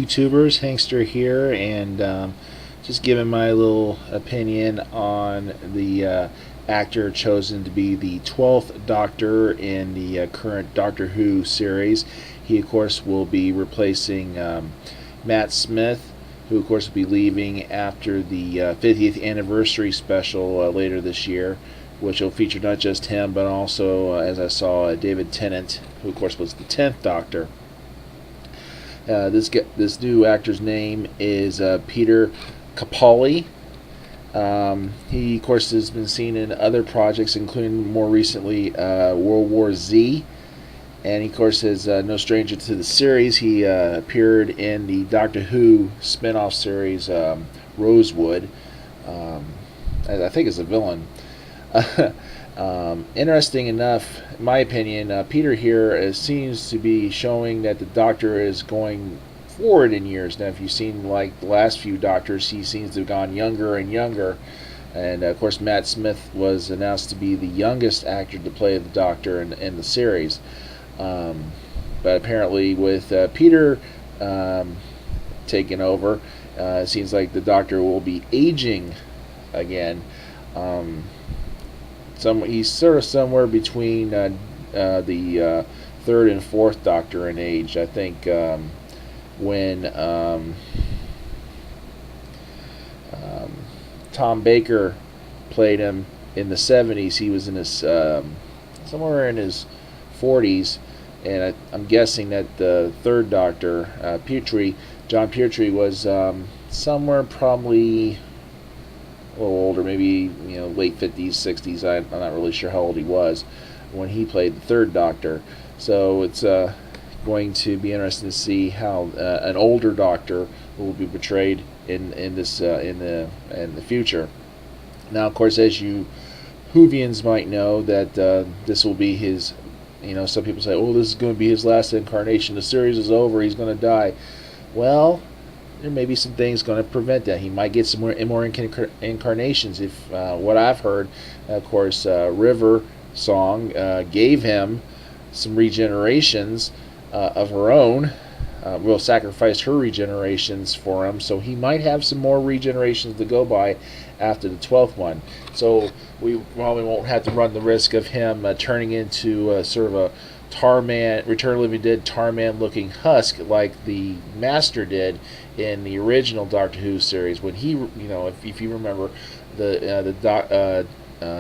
YouTubers, Hankster here, and just giving my little opinion on the actor chosen to be the 12th Doctor in the current Doctor Who series. He, of course, will be replacing Matt Smith, who, of course, will be leaving after the 50th anniversary special later this year, which will feature not just him, but also, as I saw, David Tennant, who, of course, was the 10th Doctor. This new actor's name is Peter Capaldi. He, of course, has been seen in other projects, including more recently World War Z. And he, of course, is no stranger to the series. He appeared in the Doctor Who spin-off series Rosewood, I think as a villain. Interesting enough, in my opinion, Peter here seems to be showing that the Doctor is going forward in years. Now, if you've seen like the last few Doctors, he seems to have gone younger and younger. And of course, Matt Smith was announced to be the youngest actor to play the Doctor in the series. But apparently, with Peter taking over, it seems like the Doctor will be aging again. He's sort of somewhere between the third and fourth Doctor in age. I think when Tom Baker played him in the 70s, he was in his somewhere in his 40s, and I'm guessing that the third Doctor, John Petrie, was somewhere probably a little older, maybe late 50s, 60s. I'm not really sure how old he was when he played the third Doctor. So it's going to be interesting to see how an older Doctor will be portrayed in the future. Now, of course, as you Whovians might know, that this will be his. Some people say, "Oh, this is going to be his last incarnation. The series is over. He's going to die." Well, there may be some things going to prevent that. He might get some more incarnations. If what I've heard, of course, River Song gave him some regenerations of her own. Will sacrifice her regenerations for him, so he might have some more regenerations to go by after the 12th one. So we probably won't have to run the risk of him turning into sort of a Tarman, Return of the Living Dead Tarman looking husk like the Master did in the original Doctor Who series, when he, if you remember, the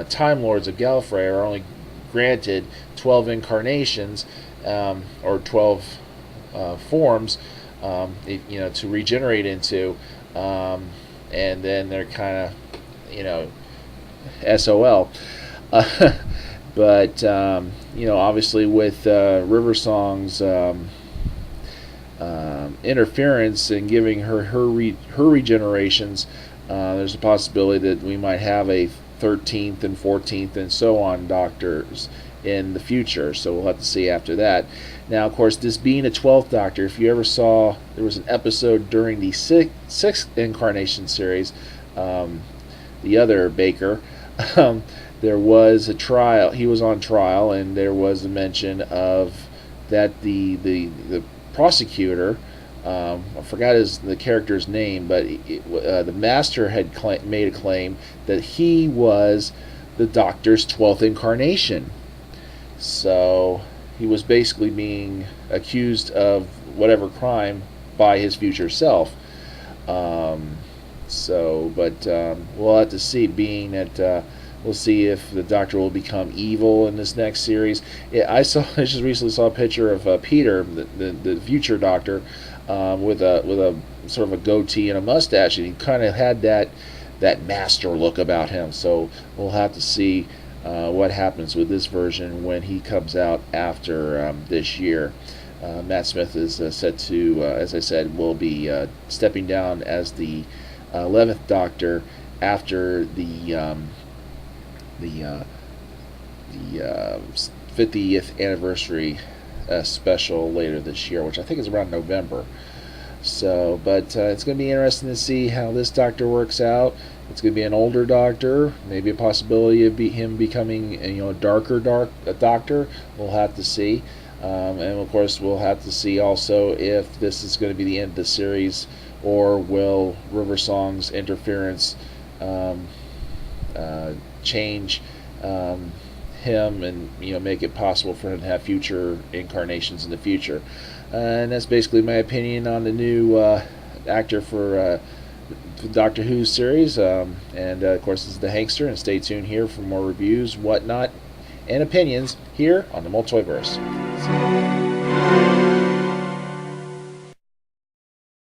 Time Lords of Gallifrey are only granted 12 incarnations, or 12 forms, to regenerate into, and then they're kind of, SOL. But obviously with River Song's interference in giving her regenerations, there's a possibility that we might have a 13th and 14th and so on Doctors in the future. So we'll have to see after that. Now, of course, this being a 12th Doctor, if you ever saw, there was an episode during the sixth incarnation series, the other Baker. There was a trial. He was on trial, and there was a mention of that the prosecutor, I forgot the character's name, but the Master had made a claim that he was the Doctor's 12th incarnation. So he was basically being accused of whatever crime by his future self. But we'll have to see, being that we'll see if the Doctor will become evil in this next series. I just recently saw a picture of Peter, the future Doctor, with a sort of a goatee and a mustache, and he kind of had that Master look about him. So we'll have to see what happens with this version when he comes out after this year. Matt Smith is set to, as I said, will be stepping down as the 11th Doctor after the 50th anniversary special later this year, which I think is around November. So, but it's going to be interesting to see how this Doctor works out. It's going to be an older Doctor, maybe a possibility of him becoming a darker Doctor. We'll have to see. And of course, we'll have to see also if this is going to be the end of the series, or will River Song's interference change him, and make it possible for him to have future incarnations in the future. And that's basically my opinion on the new actor for the Doctor Who series. And of course, this is the Hankster, and stay tuned here for more reviews, whatnot, and opinions here on the Multiverse.